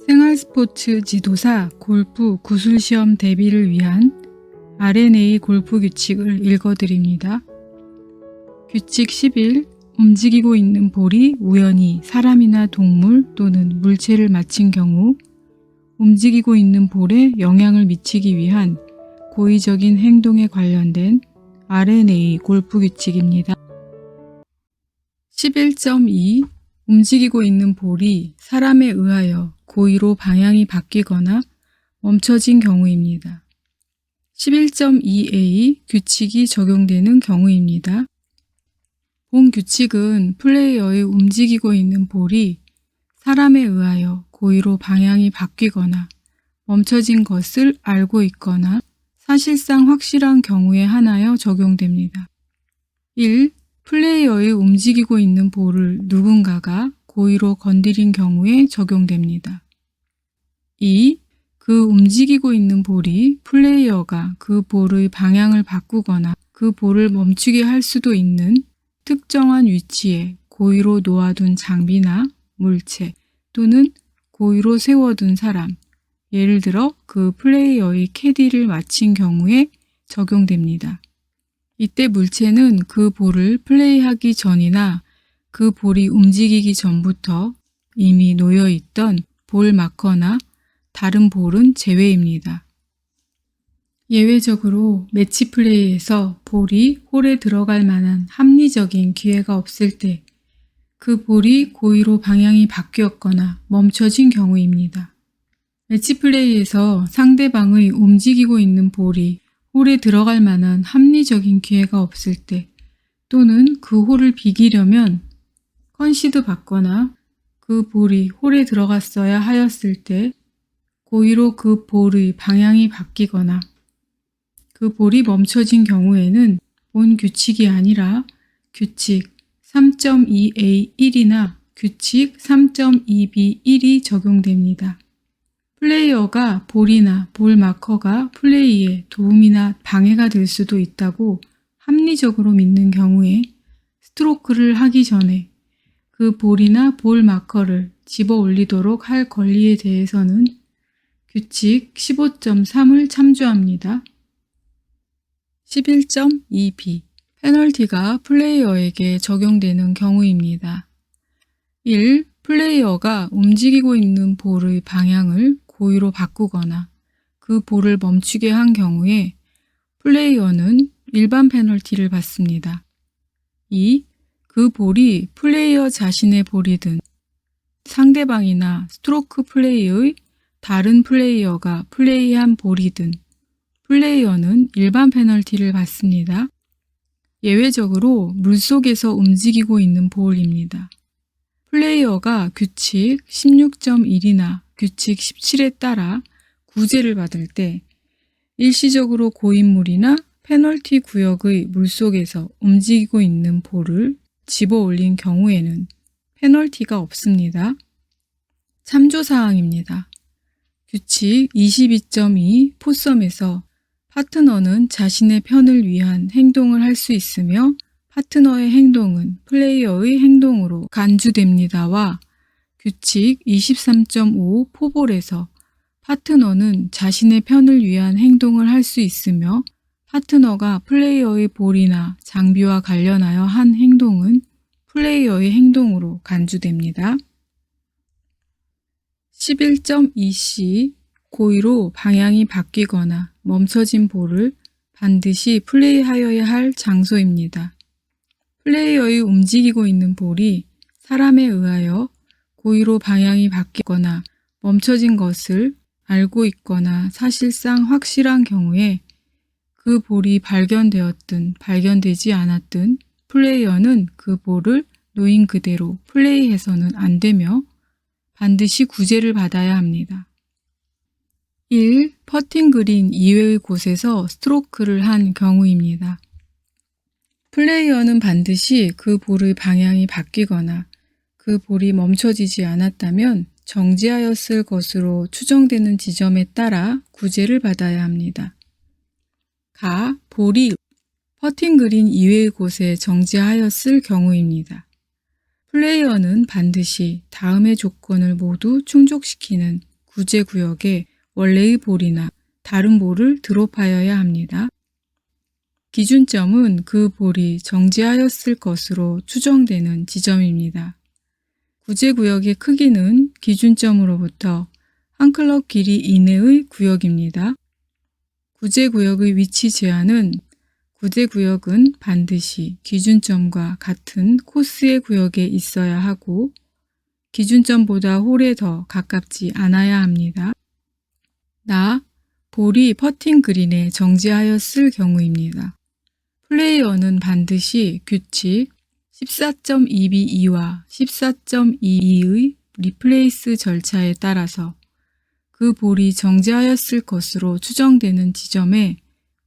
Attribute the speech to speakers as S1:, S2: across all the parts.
S1: 생활스포츠 지도사 골프 구술시험 대비를 위한 R&A 골프 규칙을 읽어드립니다. 규칙 11. 움직이고 있는 볼이 우연히 사람이나 동물 또는 물체를 맞힌 경우 움직이고 있는 볼에 영향을 미치기 위한 고의적인 행동에 관련된 R&A 골프 규칙입니다. 11.2. 움직이고 있는 볼이 사람에 의하여 고의로 방향이 바뀌거나 멈춰진 경우입니다. 11.2a 규칙이 적용되는 경우입니다. 본 규칙은 플레이어의 움직이고 있는 볼이 사람에 의하여 고의로 방향이 바뀌거나 멈춰진 것을 알고 있거나 사실상 확실한 경우에 한하여 적용됩니다. 1. 플레이어의 움직이고 있는 볼을 누군가가 고의로 건드린 경우에 적용됩니다. 2. 그 움직이고 있는 볼이 플레이어가 그 볼의 방향을 바꾸거나 그 볼을 멈추게 할 수도 있는 특정한 위치에 고의로 놓아둔 장비나 물체 또는 고의로 세워둔 사람, 예를 들어 그 플레이어의 캐디를 맞힌 경우에 적용됩니다. 이때 물체는 그 볼을 플레이하기 전이나 그 볼이 움직이기 전부터 이미 놓여있던 볼 마커나 다른 볼은 제외입니다. 예외적으로 매치 플레이에서 볼이 홀에 들어갈 만한 합리적인 기회가 없을 때 그 볼이 고의로 방향이 바뀌었거나 멈춰진 경우입니다. 매치 플레이에서 상대방의 움직이고 있는 볼이 홀에 들어갈 만한 합리적인 기회가 없을 때 또는 그 홀을 비기려면 컨시드 받거나 그 볼이 홀에 들어갔어야 하였을 때 고의로 그 볼의 방향이 바뀌거나 그 볼이 멈춰진 경우에는 본 규칙이 아니라 규칙 3.2a1이나 규칙 3.2b1이 적용됩니다. 플레이어가 볼이나 볼 마커가 플레이에 도움이나 방해가 될 수도 있다고 합리적으로 믿는 경우에 스트로크를 하기 전에 그 볼이나 볼 마커를 집어 올리도록 할 권리에 대해서는 규칙 15.3을 참조합니다. 11.2b 페널티가 플레이어에게 적용되는 경우입니다. 1. 플레이어가 움직이고 있는 볼의 방향을 고의로 바꾸거나 그 볼을 멈추게 한 경우에 플레이어는 일반 페널티를 받습니다. 2. 그 볼이 플레이어 자신의 볼이든 상대방이나 스트로크 플레이의 다른 플레이어가 플레이한 볼이든 플레이어는 일반 페널티를 받습니다. 예외적으로 물속에서 움직이고 있는 볼입니다. 플레이어가 규칙 16.1이나 규칙 17에 따라 구제를 받을 때 일시적으로 고인물이나 페널티 구역의 물속에서 움직이고 있는 볼을 집어 올린 경우에는 페널티가 없습니다. 참조사항입니다. 규칙 22.2 포섬에서 파트너는 자신의 편을 위한 행동을 할 수 있으며 파트너의 행동은 플레이어의 행동으로 간주됩니다와 규칙 23.5 포볼에서 파트너는 자신의 편을 위한 행동을 할 수 있으며 파트너가 플레이어의 볼이나 장비와 관련하여 한 행동은 플레이어의 행동으로 간주됩니다. 11.2c 고의로 방향이 바뀌거나 멈춰진 볼을 반드시 플레이하여야 할 장소입니다. 플레이어의 움직이고 있는 볼이 사람에 의하여 고의로 방향이 바뀌거나 멈춰진 것을 알고 있거나 사실상 확실한 경우에 그 볼이 발견되었든 발견되지 않았든 플레이어는 그 볼을 놓인 그대로 플레이해서는 안 되며 반드시 구제를 받아야 합니다. 1. 퍼팅 그린 이외의 곳에서 스트로크를 한 경우입니다. 플레이어는 반드시 그 볼의 방향이 바뀌거나 그 볼이 멈춰지지 않았다면 정지하였을 것으로 추정되는 지점에 따라 구제를 받아야 합니다. 볼이 퍼팅 그린 이외의 곳에 정지하였을 경우입니다. 플레이어는 반드시 다음의 조건을 모두 충족시키는 구제구역에 원래의 볼이나 다른 볼을 드롭하여야 합니다. 기준점은 그 볼이 정지하였을 것으로 추정되는 지점입니다. 구제구역의 크기는 기준점으로부터 한 클럽 길이 이내의 구역입니다. 구제구역의 위치 제한은 구제구역은 반드시 기준점과 같은 코스의 구역에 있어야 하고 기준점보다 홀에 더 가깝지 않아야 합니다. 볼이 퍼팅 그린에 정지하였을 경우입니다. 플레이어는 반드시 규칙 14.2b2와 14.22의 리플레이스 절차에 따라서 그 볼이 정지하였을 것으로 추정되는 지점에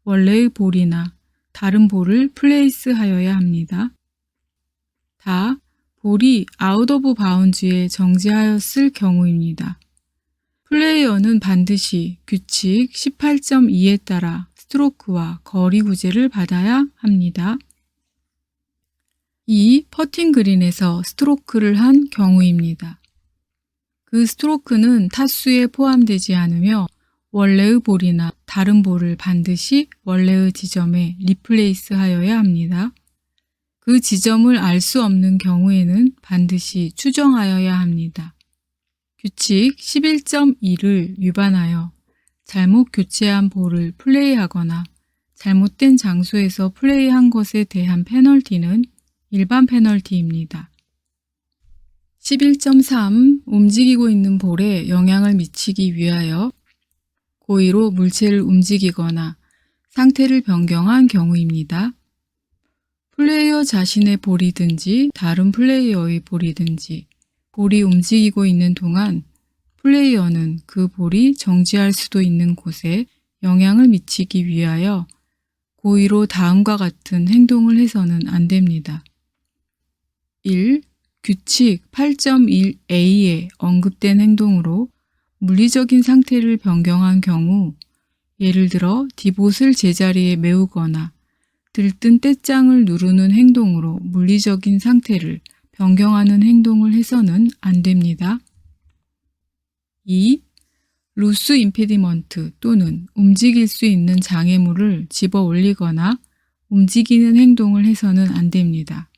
S1: 원래의 볼이나 다른 볼을 플레이스하여야 합니다. 볼이 아웃 오브 바운즈에 정지하였을 경우입니다. 플레이어는 반드시 규칙 18.2에 따라 스트로크와 거리 구제를 받아야 합니다. 퍼팅 그린에서 스트로크를 한 경우입니다. 그 스트로크는 타수에 포함되지 않으며 원래의 볼이나 다른 볼을 반드시 원래의 지점에 리플레이스 하여야 합니다. 그 지점을 알 수 없는 경우에는 반드시 추정하여야 합니다. 규칙 11.2를 위반하여 잘못 교체한 볼을 플레이하거나 잘못된 장소에서 플레이한 것에 대한 페널티는 일반 페널티입니다. 11.3 움직이고 있는 볼에 영향을 미치기 위하여 고의로 물체를 움직이거나 상태를 변경한 경우입니다. 플레이어 자신의 볼이든지 다른 플레이어의 볼이든지 볼이 움직이고 있는 동안 플레이어는 그 볼이 정지할 수도 있는 곳에 영향을 미치기 위하여 고의로 다음과 같은 행동을 해서는 안 됩니다. 1. 규칙 8.1a에 언급된 행동으로 물리적인 상태를 변경한 경우, 예를 들어 디봇을 제자리에 메우거나 들뜬 떼짱을 누르는 행동으로 물리적인 상태를 변경하는 행동을 해서는 안 됩니다. 2. 루스 임페디먼트 또는 움직일 수 있는 장애물을 집어 올리거나 움직이는 행동을 해서는 안 됩니다.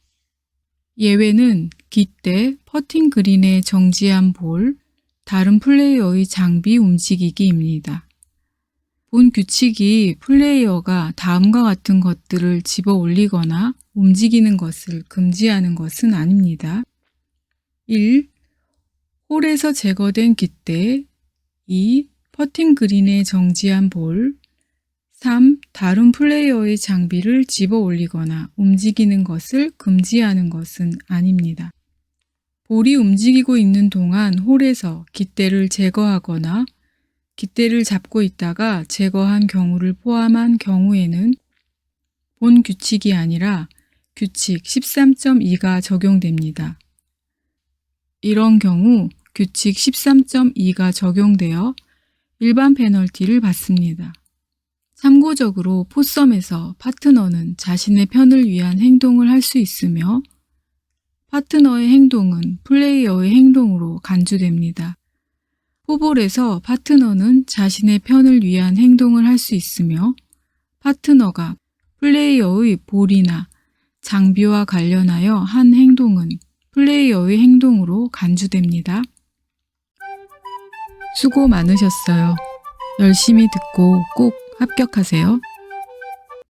S1: 예외는 깃대, 퍼팅 그린에 정지한 볼, 다른 플레이어의 장비 움직이기입니다. 본 규칙이 플레이어가 다음과 같은 것들을 집어 올리거나 움직이는 것을 금지하는 것은 아닙니다. 1. 홀에서 제거된 깃대. 2. 퍼팅 그린에 정지한 볼. 3. 다른 플레이어의 장비를 집어 올리거나 움직이는 것을 금지하는 것은 아닙니다. 볼이 움직이고 있는 동안 홀에서 깃대를 제거하거나 깃대를 잡고 있다가 제거한 경우를 포함한 경우에는 본 규칙이 아니라 규칙 13.2가 적용됩니다. 이런 경우 규칙 13.2가 적용되어 일반 페널티를 받습니다. 참고적으로 포섬에서 파트너는 자신의 편을 위한 행동을 할 수 있으며 파트너의 행동은 플레이어의 행동으로 간주됩니다. 포볼에서 파트너는 자신의 편을 위한 행동을 할 수 있으며 파트너가 플레이어의 볼이나 장비와 관련하여 한 행동은 플레이어의 행동으로 간주됩니다. 수고 많으셨어요. 열심히 듣고 꼭 합격하세요.